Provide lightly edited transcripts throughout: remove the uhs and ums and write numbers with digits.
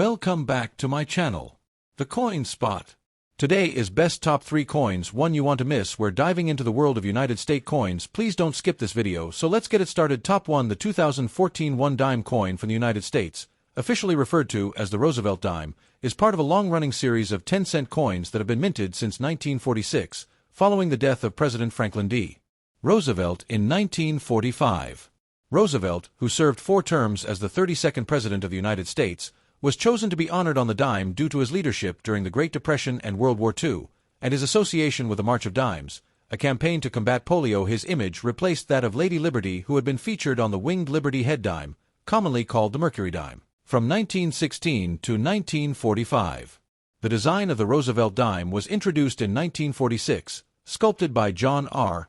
Welcome back to my channel, The Coin Spot. Today is best top 3 coins, one you want to miss. We're diving into the world of United States coins. Please don't skip this video, so let's get it started. Top 1. The 2014 1-dime coin from the United States, officially referred to as the Roosevelt dime, is part of a long-running series of 10-cent coins that have been minted since 1946, following the death of President Franklin D. Roosevelt in 1945. Roosevelt, who served 4 terms as the 32nd President of the United States, was chosen to be honored on the dime due to his leadership during the Great Depression and World War II, and his association with the March of Dimes, a campaign to combat polio. His image replaced that of Lady Liberty, who had been featured on the winged Liberty head dime, commonly called the Mercury dime, from 1916 to 1945. The design of the Roosevelt dime was introduced in 1946, sculpted by John R.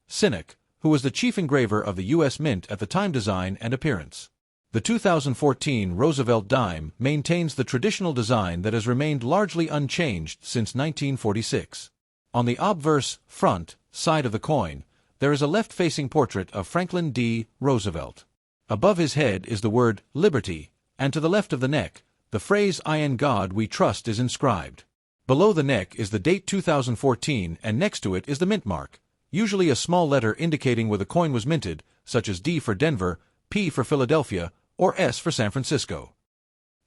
Sinek, who was the chief engraver of the U.S. Mint at the time. Design and appearance. The 2014 Roosevelt dime maintains the traditional design that has remained largely unchanged since 1946. On the obverse, front, side of the coin, there is a left-facing portrait of Franklin D. Roosevelt. Above his head is the word Liberty, and to the left of the neck, the phrase "In God We Trust" is inscribed. Below the neck is the date 2014, and next to it is the mint mark, usually a small letter indicating where the coin was minted, such as D for Denver, P for Philadelphia, or S for San Francisco.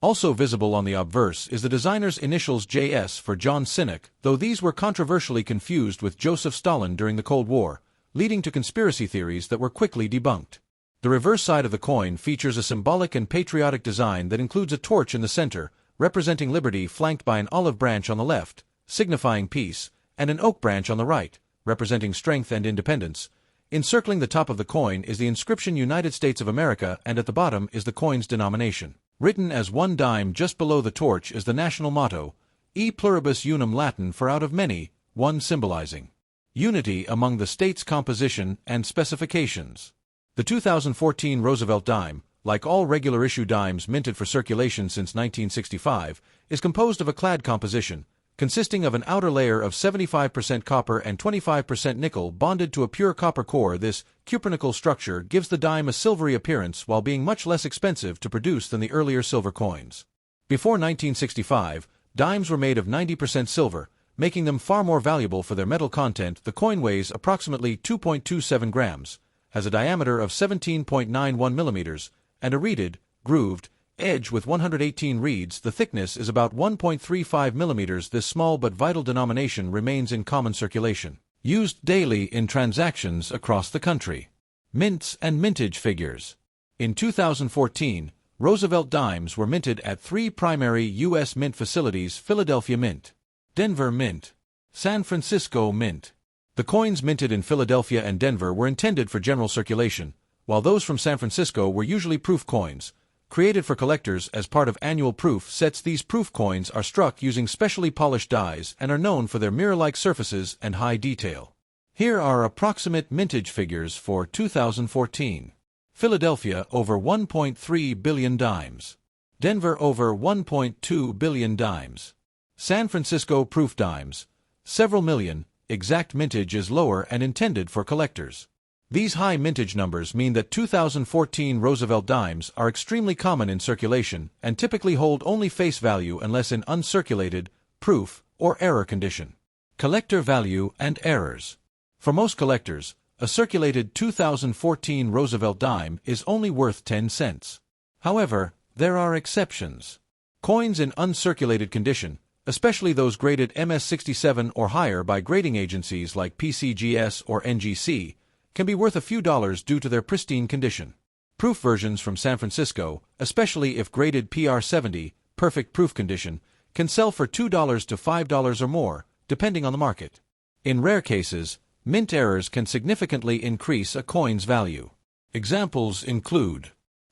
Also visible on the obverse is the designer's initials JS for John Sinek, though these were controversially confused with Joseph Stalin during the Cold War, leading to conspiracy theories that were quickly debunked. The reverse side of the coin features a symbolic and patriotic design that includes a torch in the center, representing liberty, flanked by an olive branch on the left, signifying peace, and an oak branch on the right, representing strength and independence. Encircling the top of the coin is the inscription United States of America, and at the bottom is the coin's denomination. Written as 1 dime just below the torch is the national motto, E pluribus unum, Latin for out of many, one, symbolizing unity among the states. Composition and specifications. The 2014 Roosevelt dime, like all regular issue dimes minted for circulation since 1965, is composed of a clad composition, consisting of an outer layer of 75% copper and 25% nickel bonded to a pure copper core. This cupronickel structure gives the dime a silvery appearance while being much less expensive to produce than the earlier silver coins. Before 1965, dimes were made of 90% silver, making them far more valuable for their metal content. The coin weighs approximately 2.27 grams, has a diameter of 17.91 millimeters, and a reeded, grooved, edge with 118 reeds. The thickness is about 1.35 millimeters. This small but vital denomination remains in common circulation, used daily in transactions across the country. Mints and mintage figures. In 2014, Roosevelt dimes were minted at 3 primary U.S. mint facilities: Philadelphia Mint, Denver Mint, San Francisco Mint. The coins minted in Philadelphia and Denver were intended for general circulation, while those from San Francisco were usually proof coins, created for collectors as part of annual proof sets. These proof coins are struck using specially polished dies and are known for their mirror-like surfaces and high detail. Here are approximate mintage figures for 2014. Philadelphia over 1.3 billion dimes. Denver over 1.2 billion dimes. San Francisco proof dimes, several million. Exact mintage is lower and intended for collectors. These high mintage numbers mean that 2014 Roosevelt dimes are extremely common in circulation and typically hold only face value unless in uncirculated, proof, or error condition. Collector value and errors. For most collectors, a circulated 2014 Roosevelt dime is only worth 10 cents. However, there are exceptions. Coins in uncirculated condition, especially those graded MS67 or higher by grading agencies like PCGS or NGC, can be worth a few dollars due to their pristine condition. Proof versions from San Francisco, especially if graded PR70, perfect proof condition, can sell for $2 to $5 or more, depending on the market. In rare cases, mint errors can significantly increase a coin's value. Examples include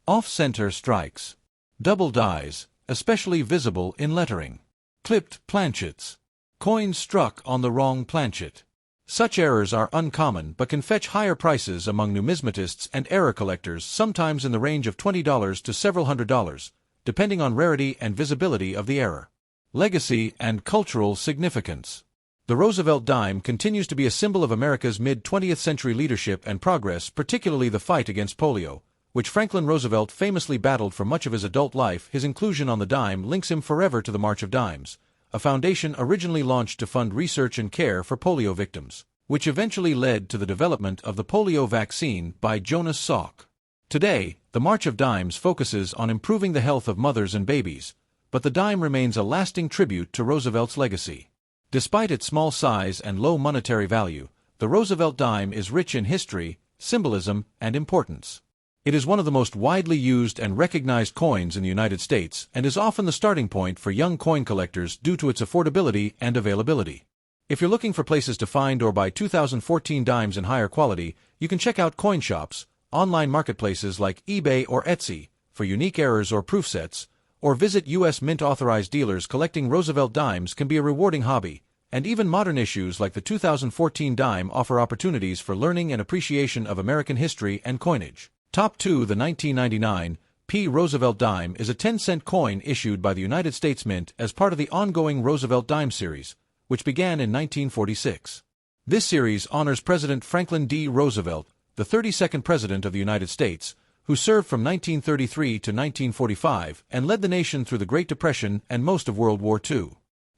off-center strikes, double dies, especially visible in lettering, clipped planchets, coins struck on the wrong planchet. Such errors are uncommon but can fetch higher prices among numismatists and error collectors, sometimes in the range of $20 to several $100s, depending on rarity and visibility of the error. Legacy and cultural significance. The Roosevelt dime continues to be a symbol of America's mid-20th century leadership and progress, particularly the fight against polio, which Franklin Roosevelt famously battled for much of his adult life. His inclusion on the dime links him forever to the March of Dimes, a foundation originally launched to fund research and care for polio victims, which eventually led to the development of the polio vaccine by Jonas Salk. Today, the March of Dimes focuses on improving the health of mothers and babies, but the dime remains a lasting tribute to Roosevelt's legacy. Despite its small size and low monetary value, the Roosevelt dime is rich in history, symbolism, and importance. It is one of the most widely used and recognized coins in the United States and is often the starting point for young coin collectors due to its affordability and availability. If you're looking for places to find or buy 2014 dimes in higher quality, you can check out coin shops, online marketplaces like eBay or Etsy, for unique errors or proof sets, or visit U.S. Mint-authorized dealers. Collecting Roosevelt dimes can be a rewarding hobby, and even modern issues like the 2014 dime offer opportunities for learning and appreciation of American history and coinage. Top 2. The 1999 P. Roosevelt dime is a 10-cent coin issued by the United States Mint as part of the ongoing Roosevelt dime series, which began in 1946. This series honors President Franklin D. Roosevelt, the 32nd President of the United States, who served from 1933 to 1945 and led the nation through the Great Depression and most of World War II.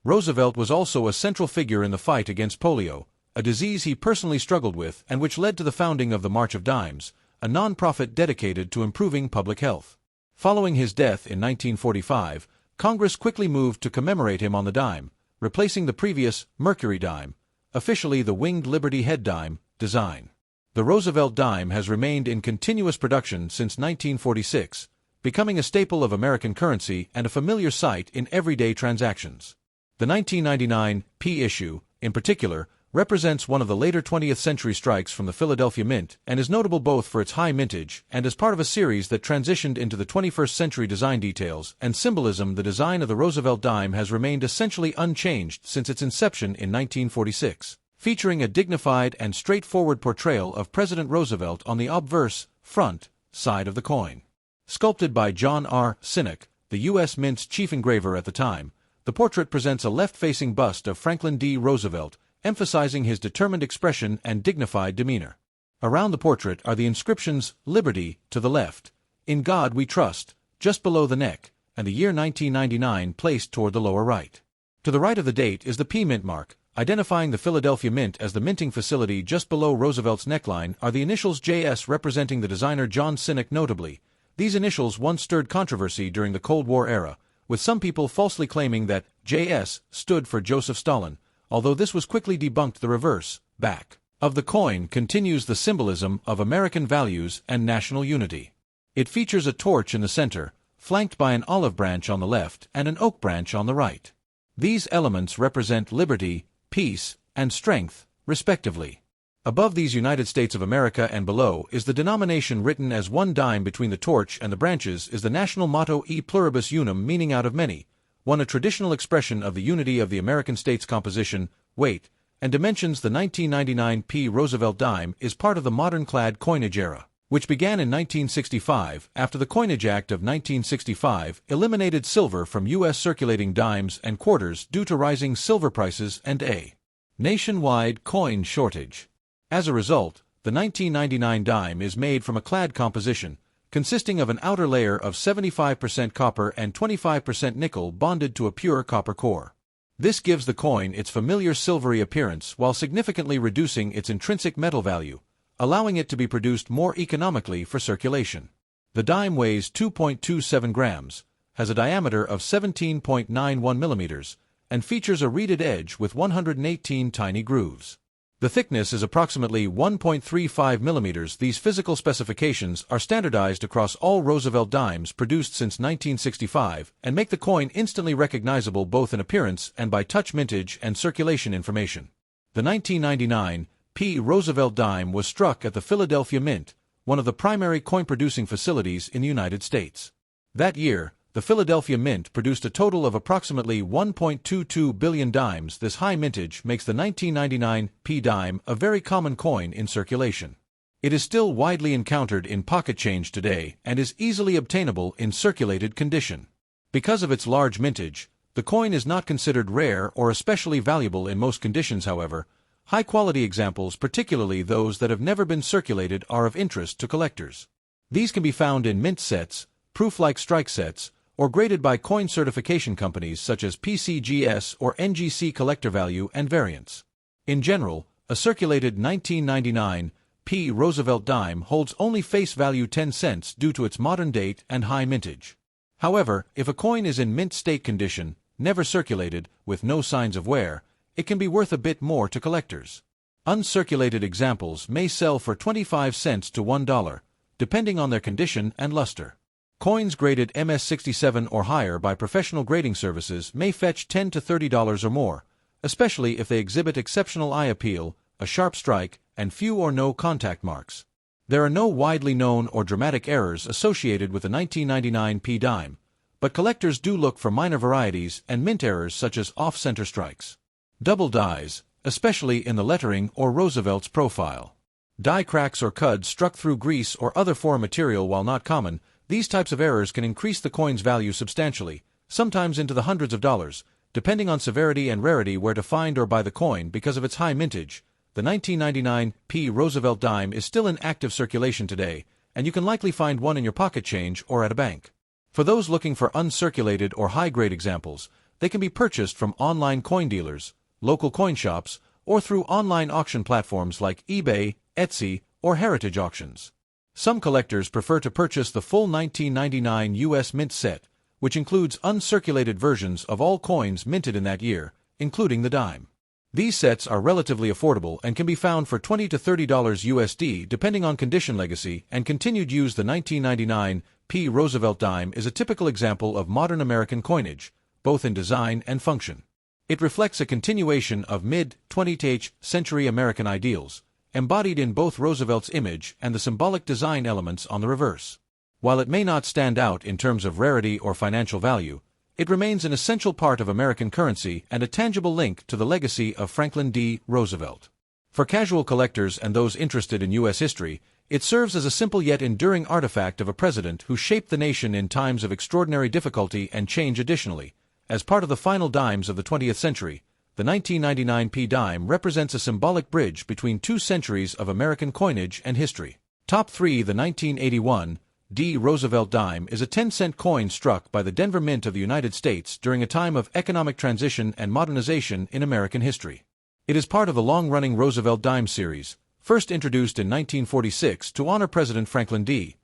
Roosevelt was also a central figure in the fight against polio, a disease he personally struggled with and which led to the founding of the March of Dimes, a non-profit dedicated to improving public health. Following his death in 1945, Congress quickly moved to commemorate him on the dime, replacing the previous Mercury dime, officially the Winged Liberty Head dime, design. The Roosevelt dime has remained in continuous production since 1946, becoming a staple of American currency and a familiar sight in everyday transactions. The 1999 P issue, in particular, represents one of the later 20th century strikes from the Philadelphia Mint and is notable both for its high mintage and as part of a series that transitioned into the 21st century. Design details and symbolism. The design of the Roosevelt dime has remained essentially unchanged since its inception in 1946. Featuring a dignified and straightforward portrayal of President Roosevelt on the obverse, front, side of the coin. Sculpted by John R. Sinek, the U.S. Mint's chief engraver at the time, the portrait presents a left-facing bust of Franklin D. Roosevelt, emphasizing his determined expression and dignified demeanor. Around the portrait are the inscriptions "Liberty" to the left, "In God We Trust" just below the neck, and the year 1999 placed toward the lower right. To the right of the date is the P Mint mark, identifying the Philadelphia Mint as the minting facility. Just below Roosevelt's neckline are the initials JS representing the designer John Sinek. Notably, these initials once stirred controversy during the Cold War era, with some people falsely claiming that JS stood for Joseph Stalin, although this was quickly debunked. The reverse, back, of the coin continues the symbolism of American values and national unity. It features a torch in the center, flanked by an olive branch on the left and an oak branch on the right. These elements represent liberty, peace, and strength, respectively. Above these United States of America and below is the denomination written as one dime. Between the torch and the branches is the national motto E pluribus unum, meaning out of many, one, a traditional expression of the unity of the American states. Composition, weight, and dimensions. The 1999 P. Roosevelt dime is part of the modern clad coinage era, which began in 1965 after the Coinage Act of 1965 eliminated silver from U.S. circulating dimes and quarters due to rising silver prices and a nationwide coin shortage. As a result, the 1999 dime is made from a clad composition, consisting of an outer layer of 75% copper and 25% nickel bonded to a pure copper core. This gives the coin its familiar silvery appearance while significantly reducing its intrinsic metal value, allowing it to be produced more economically for circulation. The dime weighs 2.27 grams, has a diameter of 17.91 millimeters, and features a reeded edge with 118 tiny grooves. The thickness is approximately 1.35 millimeters. These physical specifications are standardized across all Roosevelt dimes produced since 1965 and make the coin instantly recognizable both in appearance and by touch mintage and circulation information. The 1999 P. Roosevelt dime was struck at the Philadelphia Mint, one of the primary coin-producing facilities in the United States. That year, the Philadelphia Mint produced a total of approximately 1.22 billion dimes. This high mintage makes the 1999 P dime a very common coin in circulation. It is still widely encountered in pocket change today and is easily obtainable in circulated condition. Because of its large mintage, the coin is not considered rare or especially valuable in most conditions. However, high-quality examples, particularly those that have never been circulated, are of interest to collectors. These can be found in mint sets, proof-like strike sets, or graded by coin certification companies such as PCGS or NGC collector value and variants. In general, a circulated 1999 P. Roosevelt dime holds only face value 10 cents due to its modern date and high mintage. However, if a coin is in mint state condition, never circulated, with no signs of wear, it can be worth a bit more to collectors. Uncirculated examples may sell for 25 cents to $1, depending on their condition and luster. Coins graded MS-67 or higher by professional grading services may fetch $10 to $30 or more, especially if they exhibit exceptional eye appeal, a sharp strike, and few or no contact marks. There are no widely known or dramatic errors associated with the 1999 P dime, but collectors do look for minor varieties and mint errors such as off-center strikes. Double dies, especially in the lettering or Roosevelt's profile. Die cracks or cuds struck through grease or other foreign material. While not common, these types of errors can increase the coin's value substantially, sometimes into the hundreds of dollars, depending on severity and rarity where to find or buy the coin. Because of its high mintage, the 1999 P. Roosevelt dime is still in active circulation today, and you can likely find one in your pocket change or at a bank. For those looking for uncirculated or high-grade examples, they can be purchased from online coin dealers, local coin shops, or through online auction platforms like eBay, Etsy, or heritage auctions. Some collectors prefer to purchase the full 1999 U.S. mint set, which includes uncirculated versions of all coins minted in that year, including the dime. These sets are relatively affordable and can be found for $20 to $30 USD depending on condition, legacy, and continued use. The 1999 P. Roosevelt dime is a typical example of modern American coinage, both in design and function. It reflects a continuation of mid-20th century American ideals, embodied in both Roosevelt's image and the symbolic design elements on the reverse. While it may not stand out in terms of rarity or financial value, it remains an essential part of American currency and a tangible link to the legacy of Franklin D. Roosevelt. For casual collectors and those interested in U.S. history, it serves as a simple yet enduring artifact of a president who shaped the nation in times of extraordinary difficulty and change. Additionally, as part of the final dimes of the 20th century, the 1999 P dime represents a symbolic bridge between 2 centuries of American coinage and history. Top 3. The 1981 D. Roosevelt dime is a 10-cent coin struck by the Denver Mint of the United States during a time of economic transition and modernization in American history. It is part of the long-running Roosevelt dime series, first introduced in 1946 to honor President Franklin D.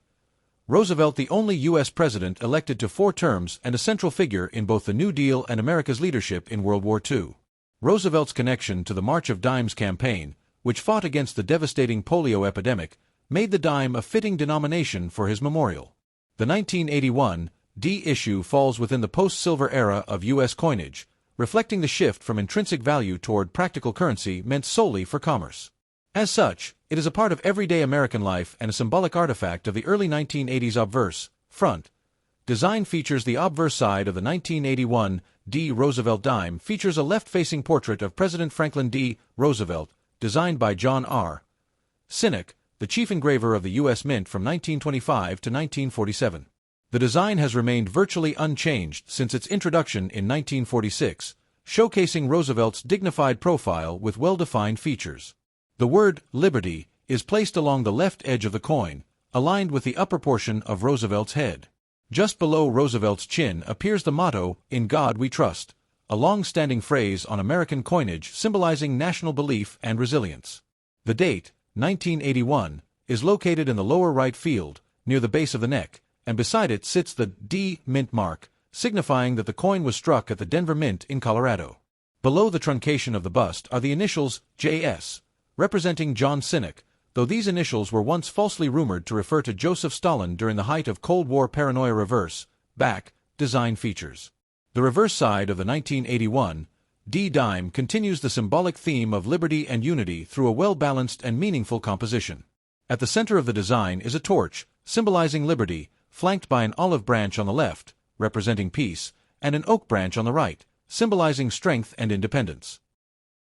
Roosevelt, the only U.S. president elected to 4 terms and a central figure in both the New Deal and America's leadership in World War II. Roosevelt's connection to the March of Dimes campaign, which fought against the devastating polio epidemic, made the dime a fitting denomination for his memorial. The 1981 D issue falls within the post-silver era of U.S. coinage, reflecting the shift from intrinsic value toward practical currency meant solely for commerce. As such, it is a part of everyday American life and a symbolic artifact of the early 1980s. Obverse front design features the obverse side of the 1981 D. Roosevelt dime features a left-facing portrait of President Franklin D. Roosevelt, designed by John R. Sinek, the chief engraver of the U.S. Mint from 1925 to 1947. The design has remained virtually unchanged since its introduction in 1946, showcasing Roosevelt's dignified profile with well-defined features. The word "Liberty" is placed along the left edge of the coin, aligned with the upper portion of Roosevelt's head. Just below Roosevelt's chin appears the motto, "In God We Trust," a long-standing phrase on American coinage symbolizing national belief and resilience. The date, 1981, is located in the lower right field, near the base of the neck, and beside it sits the D mint mark, signifying that the coin was struck at the Denver Mint in Colorado. Below the truncation of the bust are the initials JS, representing John Sinek, though these initials were once falsely rumored to refer to Joseph Stalin during the height of Cold War paranoia. Back design features. The reverse side of the 1981 D dime continues the symbolic theme of liberty and unity through a well-balanced and meaningful composition. At the center of the design is a torch, symbolizing liberty, flanked by an olive branch on the left, representing peace, and an oak branch on the right, symbolizing strength and independence.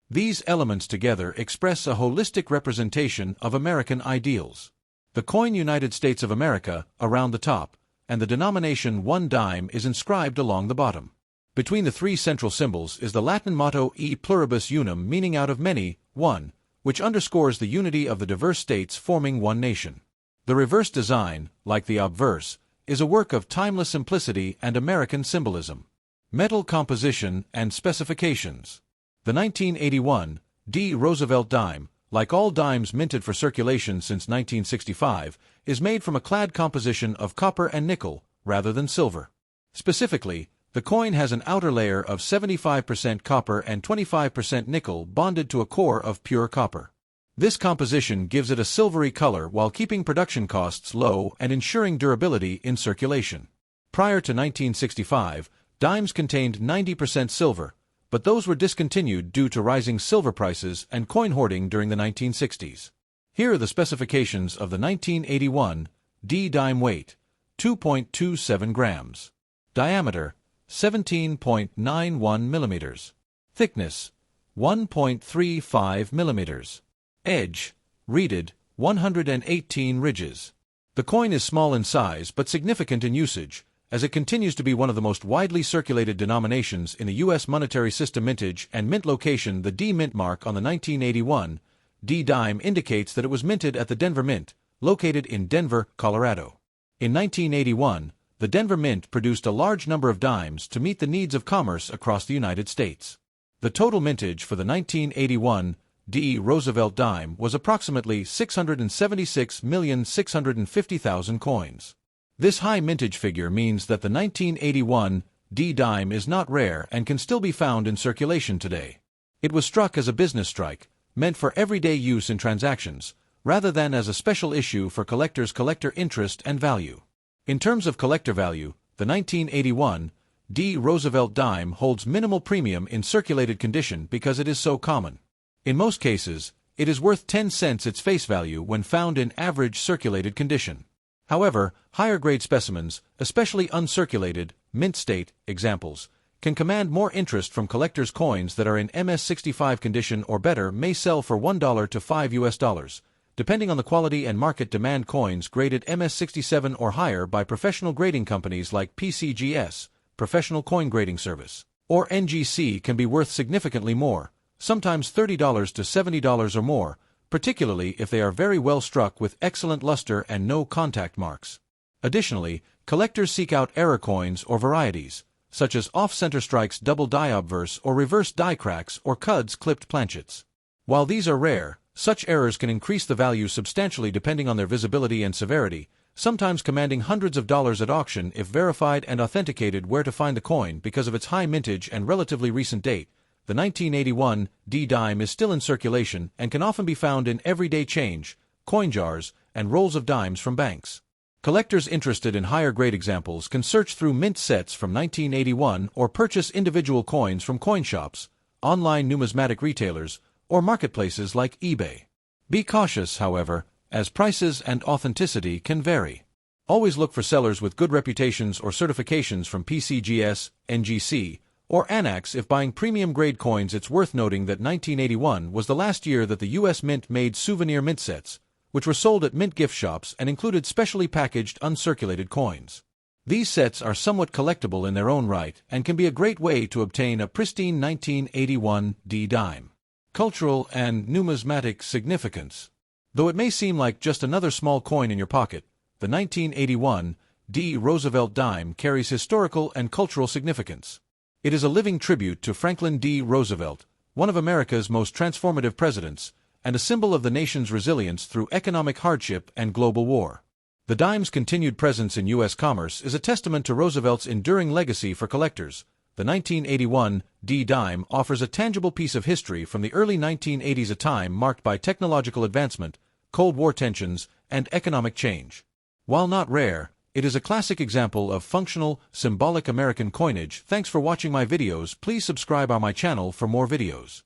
These elements together express a holistic representation of American ideals. The coin United States of America around the top, and the denomination 1 dime is inscribed along the bottom. Between the 3 central symbols is the Latin motto E pluribus unum, meaning out of many, one, which underscores the unity of the diverse states forming one nation. The reverse design, like the obverse, is a work of timeless simplicity and American symbolism. Metal composition and specifications. The 1981 D. Roosevelt dime, like all dimes minted for circulation since 1965, is made from a clad composition of copper and nickel, rather than silver. Specifically, the coin has an outer layer of 75% copper and 25% nickel bonded to a core of pure copper. This composition gives it a silvery color while keeping production costs low and ensuring durability in circulation. Prior to 1965, dimes contained 90% silver, but those were discontinued due to rising silver prices and coin hoarding during the 1960s. Here are the specifications of the 1981 D dime: weight, 2.27 grams. Diameter, 17.91 millimeters. Thickness, 1.35 millimeters. Edge, reeded, 118 ridges. The coin is small in size but significant in usage, as it continues to be one of the most widely circulated denominations in the U.S. monetary system. Mintage and mint location. The D mint mark on the 1981 D dime indicates that it was minted at the Denver Mint, located in Denver, Colorado. In 1981, the Denver Mint produced a large number of dimes to meet the needs of commerce across the United States. The total mintage for the 1981 D. Roosevelt dime was approximately 676,650,000 coins. This high mintage figure means that the 1981 D dime is not rare and can still be found in circulation today. It was struck as a business strike, meant for everyday use in transactions, rather than as a special issue for collectors' collector interest and value. In terms of collector value, the 1981 D. Roosevelt dime holds minimal premium in circulated condition because it is so common. In most cases, it is worth 10 cents its face value when found in average circulated condition. However, higher-grade specimens, especially uncirculated, mint state examples, can command more interest from collectors. Coins that are in MS-65 condition or better may sell for $1 to $5, depending on the quality and market demand. Coins graded MS-67 or higher by professional grading companies like PCGS, Professional Coin Grading Service, or NGC can be worth significantly more, sometimes $30 to $70 or more, particularly if they are very well struck with excellent luster and no contact marks. Additionally, collectors seek out error coins or varieties, such as off-center strikes, double die obverse or reverse die cracks, or cuds clipped planchets. While these are rare, such errors can increase the value substantially depending on their visibility and severity, sometimes commanding hundreds of dollars at auction if verified and authenticated. Where to find the coin? Because of its high mintage and relatively recent date, the 1981 D dime is still in circulation and can often be found in everyday change, coin jars, and rolls of dimes from banks. Collectors interested in higher-grade examples can search through mint sets from 1981 or purchase individual coins from coin shops, online numismatic retailers, or marketplaces like eBay. Be cautious, however, as prices and authenticity can vary. Always look for sellers with good reputations or certifications from PCGS, NGC, or ANAX if buying premium-grade coins. It's worth noting that 1981 was the last year that the U.S. Mint made souvenir mint sets, which were sold at mint gift shops and included specially packaged uncirculated coins. These sets are somewhat collectible in their own right and can be a great way to obtain a pristine 1981 D dime. Cultural and numismatic significance. Though it may seem like just another small coin in your pocket, the 1981 D. Roosevelt dime carries historical and cultural significance. It is a living tribute to Franklin D. Roosevelt, one of America's most transformative presidents, and a symbol of the nation's resilience through economic hardship and global war. The dime's continued presence in U.S. commerce is a testament to Roosevelt's enduring legacy for collectors. The 1981 D dime offers a tangible piece of history from the early 1980s, a time marked by technological advancement, Cold War tensions, and economic change. While not rare, it is a classic example of functional, symbolic American coinage. Thanks for watching my videos. Please subscribe on my channel for more videos.